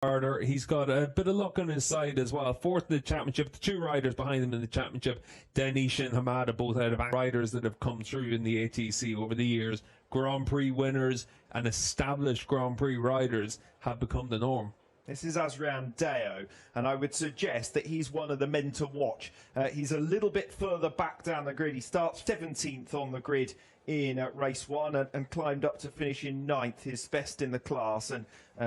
Harder. He's got a bit of luck on his side as well. Fourth in the championship. The two riders behind him in the championship, Danish and Hamada, both out of riders that have come through in the ATC over the years. Grand Prix winners and established Grand Prix riders have become the norm. This is Adrian Deo, and I would suggest that he's one of the men to watch. He's a little bit further back down the grid. He starts 17th on the grid in race 1 and climbed up to finish in 9th, his best in the class. And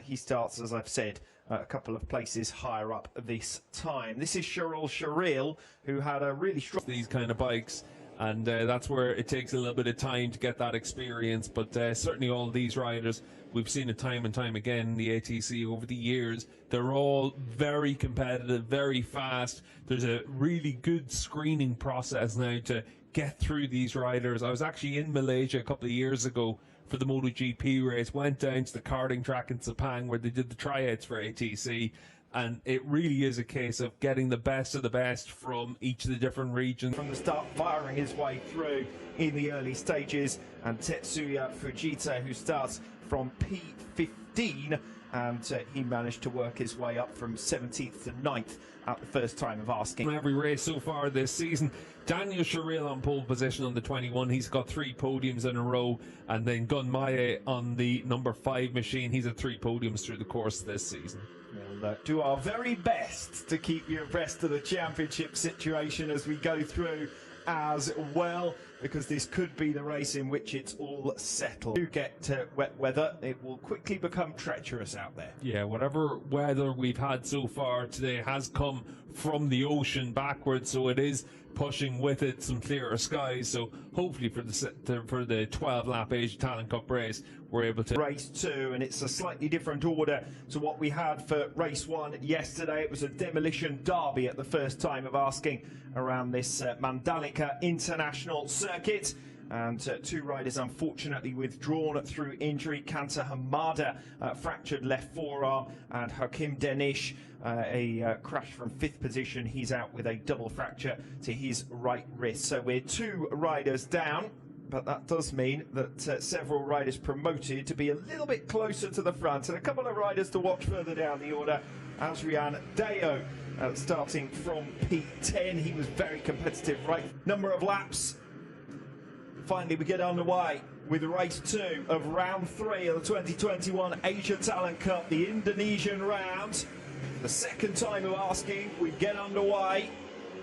he starts, as I've said, a couple of places higher up this time. This is Sharil, who had a really strong... These kind of bikes. And that's where it takes a little bit of time to get that experience. But certainly all these riders, we've seen it time and time again in the ATC over the years. They're all very competitive, very fast. There's a really good screening process now to get through these riders. I was actually in Malaysia a couple of years ago for the MotoGP race, went down to the karting track in Sepang where they did the tryouts for ATC. And it really is a case of getting the best of the best from each of the different regions. From the start, firing his way through in the early stages. And Tetsuya Fujita, who starts from P15, and he managed to work his way up from 17th to 9th at the first time of asking. Every race so far this season. Daniel Sharil on pole position on the 21. He's got 3 podiums in a row. And then Gun Maye on the number 5 machine. He's had 3 podiums through the course this season. We'll do our very best to keep you abreast of the championship situation as we go through as well, because this could be the race in which it's all settled. If you get wet weather, it will quickly become treacherous out there. Yeah, whatever weather we've had so far today has come from the ocean backwards, so it is pushing with it some clearer skies. So hopefully for the 12-lap Asia Talent Cup race, we're able to... Race 2, and it's a slightly different order to what we had for race 1 yesterday. It was a demolition derby at the first time of asking around this Mandalika International Circuit. And 2 riders unfortunately withdrawn through injury. Kanta Hamada, fractured left forearm, and Hakim Danish, a crash from 5th position. He's out with a double fracture to his right wrist. So we're 2 riders down, but that does mean that several riders promoted to be a little bit closer to the front. And a couple of riders to watch further down the order. Adrian Deo, starting from P10. He was very competitive, right? Number of laps. Finally, we get underway with race 2 of round 3 of the 2021 Asia Talent Cup, the Indonesian round. The second time of asking, we get underway.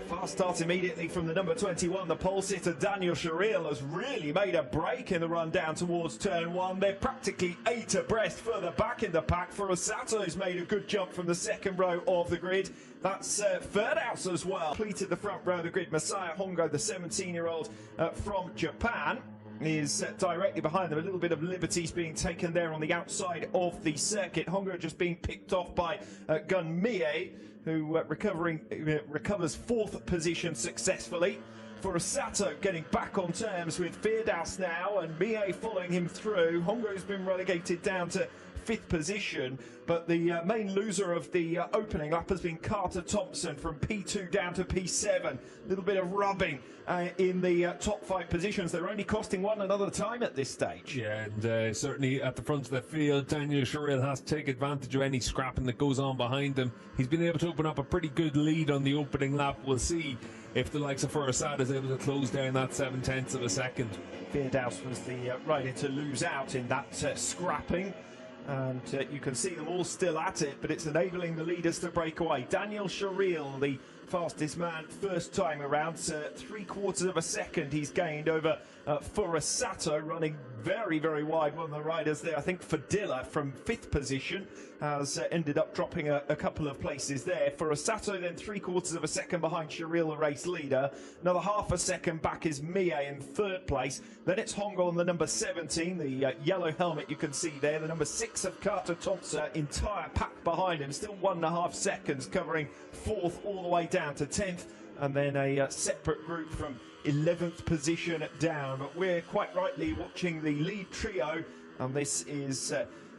Fast start immediately from the number 21. The pole sitter Daniel Sharil has really made a break in the run down towards turn 1. They're practically 8 abreast further back in the pack. Furusato's made a good jump from the second row of the grid. That's Ferdaus as well. Completed the front row of the grid. Masaya Hongo, the 17-year-old from Japan, is directly behind them. A little bit of liberties being taken there on the outside of the circuit. Hongo just being picked off by Gun Mie, who recovers 4th position successfully. Furasato getting back on terms with Firdaus now, and Mie following him through. Hongo's been relegated down to 5th position, but the main loser of the opening lap has been Carter Thompson from P2 down to P7. A little bit of rubbing in the top 5 positions. They're only costing one another time at this stage. Yeah, and certainly at the front of the field, Daniel Sharil has to take advantage of any scrapping that goes on behind him. He's been able to open up a pretty good lead on the opening lap. We'll see if the likes of Furasad is able to close down that 0.7 of a second. Firdaus was the rider to lose out in that scrapping. And you can see them all still at it, but it's enabling the leaders to break away. Daniel Sharil, the fastest man first time around, 3/4 of a second he's gained over Furasato, running very, very wide. One of the riders there, I think Fadilla from 5th position, has ended up dropping a couple of places there. Furasato then 3/4 of a second behind Sharil, the race leader. Another 1/2 second back is Mie in 3rd place. Then it's Hongo on the number 17, the yellow helmet you can see there. The number 6 of Carter Thompson, entire pack behind him, still 1.5 seconds, covering 4th all the way down to 10th. And then a separate group from 11th position down. But we're quite rightly watching the lead trio, and this is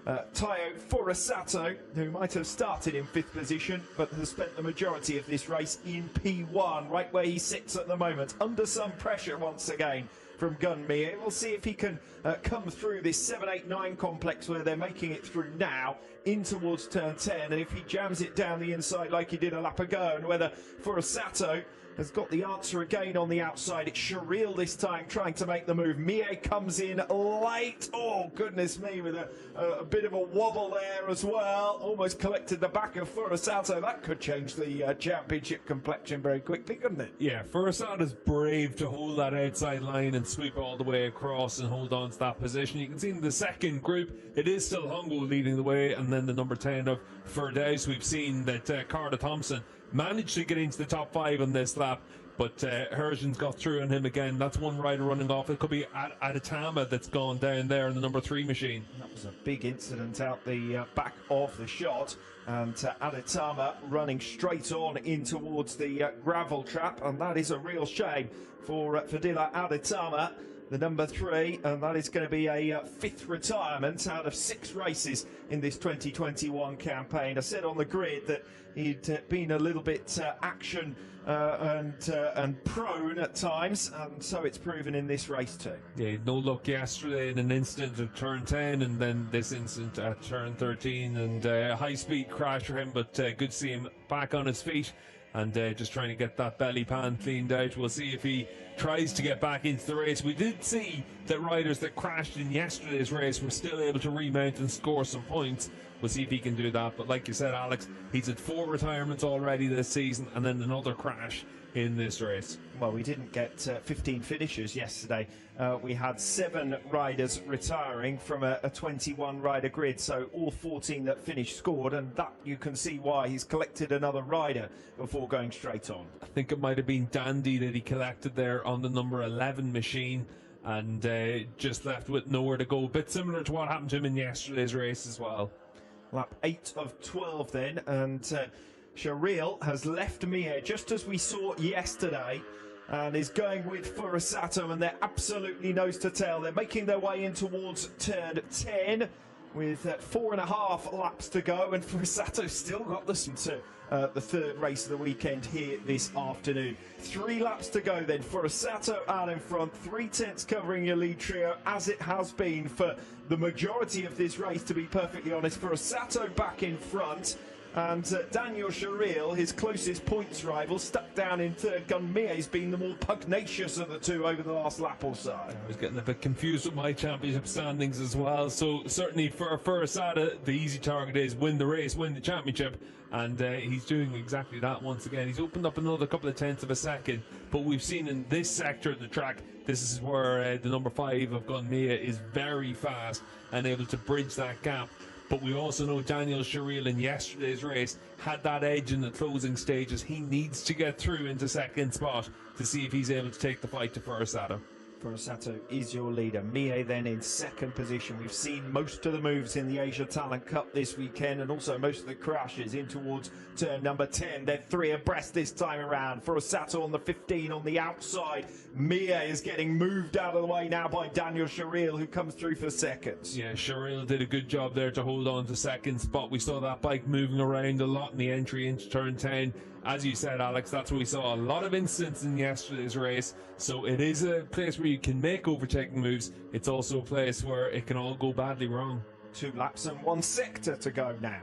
Tayo Furasato, who might have started in 5th position, but has spent the majority of this race in P1, right where he sits at the moment, under some pressure once again. from Gunmere. We'll see if he can come through this 7-8-9 complex where they're making it through now in towards turn 10, and if he jams it down the inside like he did a lap ago, and whether Furusato has got the answer again on the outside. It's Sherrill this time trying to make the move. Mie comes in late. Oh, goodness me, with a bit of a wobble there as well. Almost collected the back of Furusato. That could change the championship complexion very quickly, couldn't it? Yeah, Furusato's brave to hold that outside line and sweep all the way across and hold on to that position. You can see in the second group, it is still Hungo leading the way, and then the number 10 of Firdaus. We've seen that Carter Thompson managed to get into the top 5 on this lap, but Hergen's got through on him again. That's one rider running off. It could be Adatama that's gone down there in the number 3 machine. That was a big incident out the back of the shot, and Adatama running straight on in towards the gravel trap, and that is a real shame for Fadila Adatama, the number 3, and that is going to be a 5th retirement out of 6 races in this 2021 campaign. I said on the grid that he'd been a little bit action and prone at times, and so it's proven in this race too. Yeah, no luck yesterday in an incident at turn 10, and then this incident at turn 13, and a high-speed crash for him, but good to see him back on his feet and just trying to get that belly pan cleaned out. We'll see if he tries to get back into the race. We did see that riders that crashed in yesterday's race were still able to remount and score some points. We'll see if he can do that. But like you said, Alex, he's had 4 retirements already this season, and then another crash in this race. Well, we didn't get 15 finishers yesterday. We had 7 riders retiring from a 21 rider grid, so all 14 that finished scored, and that you can see why he's collected another rider before going straight on. I think it might have been Dandy that he collected there on the number 11 machine, and just left with nowhere to go. A bit similar to what happened to him in yesterday's race as well. Lap 8 of 12 then, and Sherrill has left Mie just as we saw yesterday, and is going with Furusato, and they're absolutely nose to tail. They're making their way in towards turn 10 with 4.5 laps to go, and Furusato still got the 3rd race of the weekend here this afternoon. 3 laps to go then. Furusato out in front, 3/10 covering your lead trio, as it has been for the majority of this race, to be perfectly honest. Furusato back in front, and Daniel Sherrill, his closest points rival, stuck down in 3rd. Gunmier's been the more pugnacious of the 2 over the last lap or so. I was getting a bit confused with my championship standings as well. So certainly for Furusato, the easy target is win the race, win the championship, and he's doing exactly that once again. He's opened up another couple of tenths of a second, but we've seen in this sector of the track, this is where the number 5 of Gunmia is very fast and able to bridge that gap. But we also know Daniel Sherrill in yesterday's race had that edge in the closing stages. He needs to get through into 2nd spot to see if he's able to take the fight to Furusato. Furusato is your leader. Mie then in 2nd position. We've seen most of the moves in the Asia Talent Cup this weekend, and also most of the crashes in towards turn number 10. They're 3 abreast this time around. Furusato on the 15 on the outside. Mie is getting moved out of the way now by Daniel Sherrill, who comes through for 2nd. Yeah, Sherrill did a good job there to hold on to 2nd spot. We saw that bike moving around a lot in the entry into turn 10. As you said, Alex, that's where we saw a lot of incidents in yesterday's race. So it is a place where you can make overtaking moves. It's also a place where it can all go badly wrong. 2 laps and 1 sector to go now.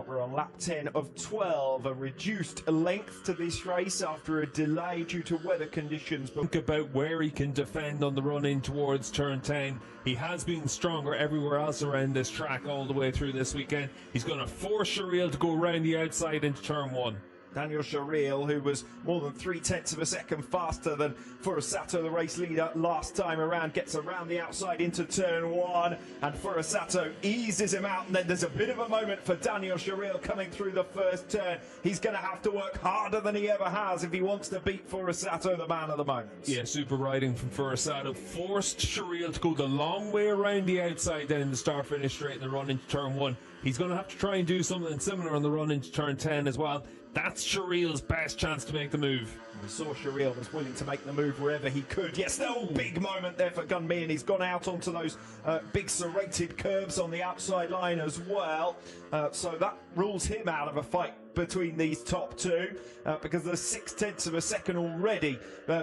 We're on lap 10 of 12, a reduced length to this race after a delay due to weather conditions. Think about where he can defend on the run in towards turn 10. He has been stronger everywhere else around this track all the way through this weekend. He's going to force Sherrill to go around the outside into turn 1. Daniel Sherrill, who was more than 3/10 of a second faster than Furusato, the race leader, last time around, gets around the outside into turn 1, and Furusato eases him out, and then there's a bit of a moment for Daniel Sherrill coming through the 1st turn. He's going to have to work harder than he ever has if he wants to beat Furusato, the man of the moment. Yeah, super riding from Furusato. Forced Sherrill to go the long way around the outside then in the start-finish straight in the run into turn 1. He's going to have to try and do something similar on the run into turn 10 as well. That's Sherrill's best chance to make the move. We saw Shireel was willing to make the move wherever he could. Yes, no big moment there for Gunmi, and he's gone out onto those big serrated curves on the outside line as well. So that rules him out of a fight between these top two, because there's 0.6 of a second already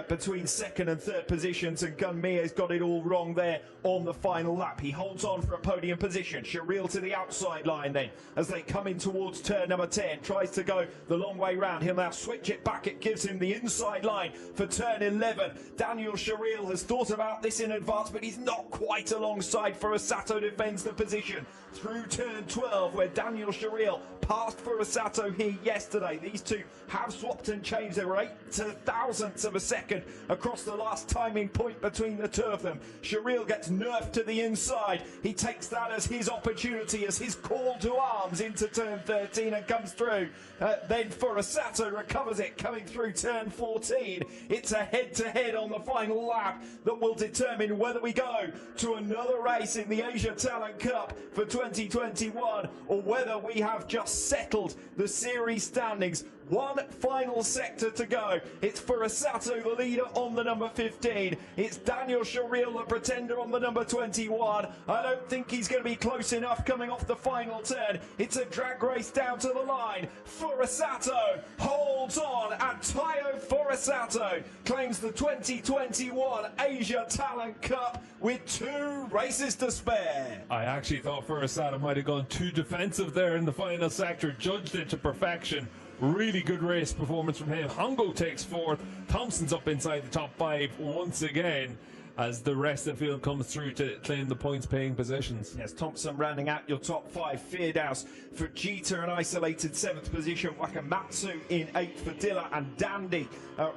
between second and third positions, and Gunmi has got it all wrong there on the final lap. He holds on for a podium position. Shireel to the outside line then as they come in towards turn number 10, tries to go the long way round. He'll now switch it back. It gives him the inside line for turn 11. Daniel Shireel has thought about this in advance, but he's not quite alongside. Furasato defends the position through turn 12, where Daniel Shireel passed Furasato here yesterday. These two have swapped and changed. There were 0.8 of a second across the last timing point between the two of them. Shireel gets nerfed to the inside. He takes that as his opportunity, as his call to arms into turn 13 and comes through. Then Furasato recovers it coming through turn 14. It's a head-to-head on the final lap that will determine whether we go to another race in the Asia Talent Cup for 2021 or whether we have just settled the series standings. One final sector to go. It's Furasato, the leader, on the number 15. It's Daniel Shireel, the pretender, on the number 21. I don't think he's going to be close enough coming off the final turn. It's a drag race down to the line. Furasato holds on, and Tayo Furasato claims the 2021 Asia Talent Cup with 2 races to spare. I actually thought Furasato might have gone too defensive there in the final sector, judged it to perfection. Really good race performance from him. Hongo takes 4th. Thompson's up inside the top 5 once again as the rest of the field comes through to claim the points paying positions. Yes, Thompson rounding out your top 5. Feardaus for Jita, an isolated 7th position. Wakamatsu in 8th for Dilla, and Dandy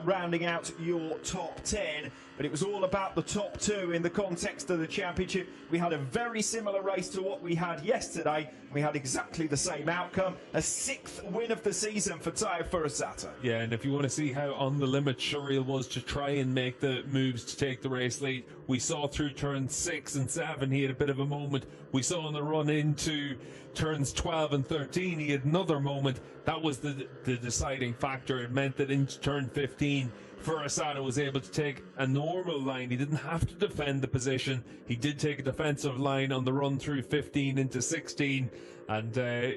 rounding out your top 10. But it was all about the top 2 in the context of the championship. We had a very similar race to what we had yesterday. We had exactly the same outcome. A 6th win of the season for Tayo Furasato. Yeah, and if you want to see how on the limit Shireel was to try and make the moves to take the race lead, we saw through turns 6 and 7 he had a bit of a moment. We saw on the run into turns 12 and 13 he had another moment. That was the deciding factor. It meant that into turn 15 Furasato was able to take a normal line. He didn't have to defend the position. He did take a defensive line on the run through 15 into 16, and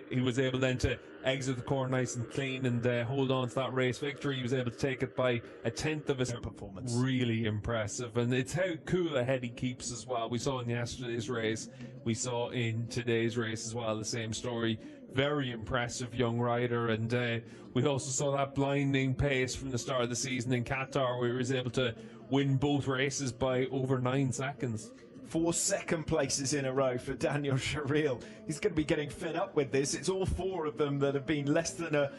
he was able then to exit the corner nice and clean and hold on to that race victory. He was able to take it by 1/10 of a performance. Really impressive, and it's how cool a head he keeps as well. We saw in yesterday's race, we saw in today's race as well, the same story. Very impressive young rider, and we also saw that blinding pace from the start of the season in Qatar, where he was able to win both races by over 9 seconds. 4 second places in a row for Daniel Shireel. He's going to be getting fed up with this. It's all 4 of them that have been less than a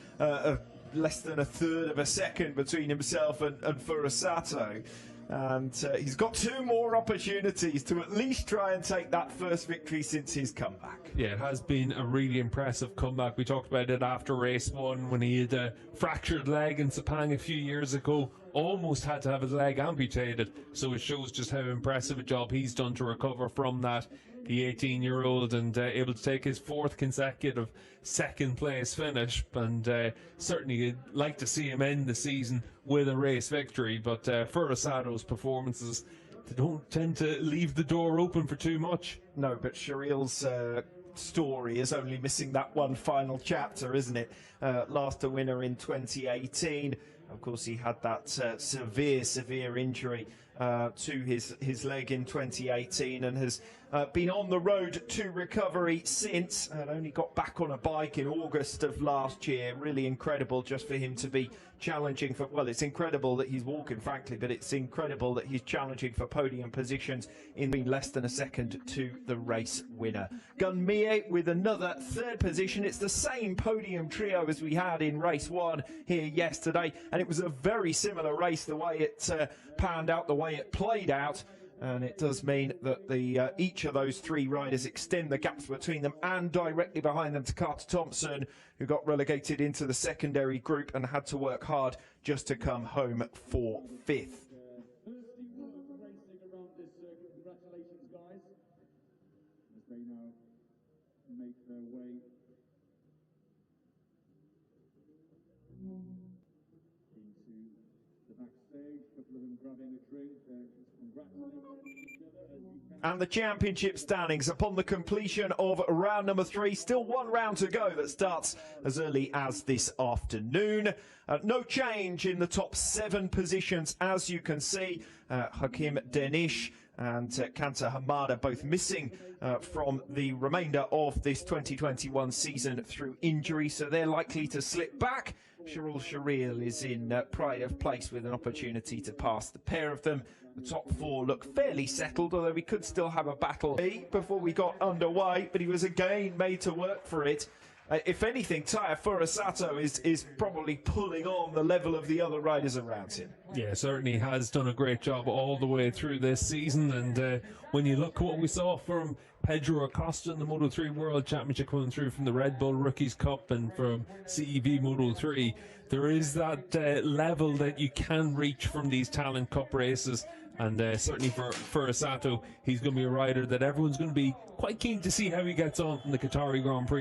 1/3 of a second between himself and Furasato. And he's got 2 more opportunities to at least try and take that first victory since his comeback. Yeah, it has been a really impressive comeback. We talked about it after race 1 when he had a fractured leg in Sepang a few years ago. Almost had to have his leg amputated. So it shows just how impressive a job he's done to recover from that. The 18-year-old, and able to take his 4th consecutive second place finish, and certainly you'd like to see him end the season with a race victory, but Furasato's performances, they don't tend to leave the door open for too much. No, but Shireel's story is only missing that one final chapter, isn't it? Last a winner in 2018. Of course, he had that severe injury to his leg in 2018, and has been on the road to recovery since, and only got back on a bike in August of last year. Really incredible just for him to be challenging for, well, it's incredible that he's walking, frankly, but it's incredible that he's challenging for podium positions in being less than a second to the race winner. Gunmie with another 3rd position. It's the same podium trio as we had in race 1 here yesterday, and it was a very similar race, the way it panned out, the way it played out. And it does mean that each of those 3 riders extend the gaps between them, and directly behind them to Carter Thompson, who got relegated into the secondary group and had to work hard just to come home for 5th. Congratulations, guys, as they now make their way into backstage, a couple of them grabbing a drink, congratulating each other as you can. And the championship standings upon the completion of round number 3. Still one round to go that starts as early as this afternoon. No change in the top 7 positions, as you can see. Hakim Denish and Kanta Hamada both missing from the remainder of this 2021 season through injury, so they're likely to slip back. Sharul Sharil is in pride of place with an opportunity to pass the pair of them. The top 4 look fairly settled, although we could still have a battle before we got underway, but he was again made to work for it. If anything, Taya Furusato is probably pulling on the level of the other riders around him. Yeah, certainly has done a great job all the way through this season. And when you look at what we saw from Pedro Acosta in the Moto3 World Championship coming through from the Red Bull Rookies Cup and from CEV Moto3, there is that level that you can reach from these Talent Cup races. And certainly for Furusato, he's going to be a rider that everyone's going to be quite keen to see how he gets on in the Qatari Grand Prix.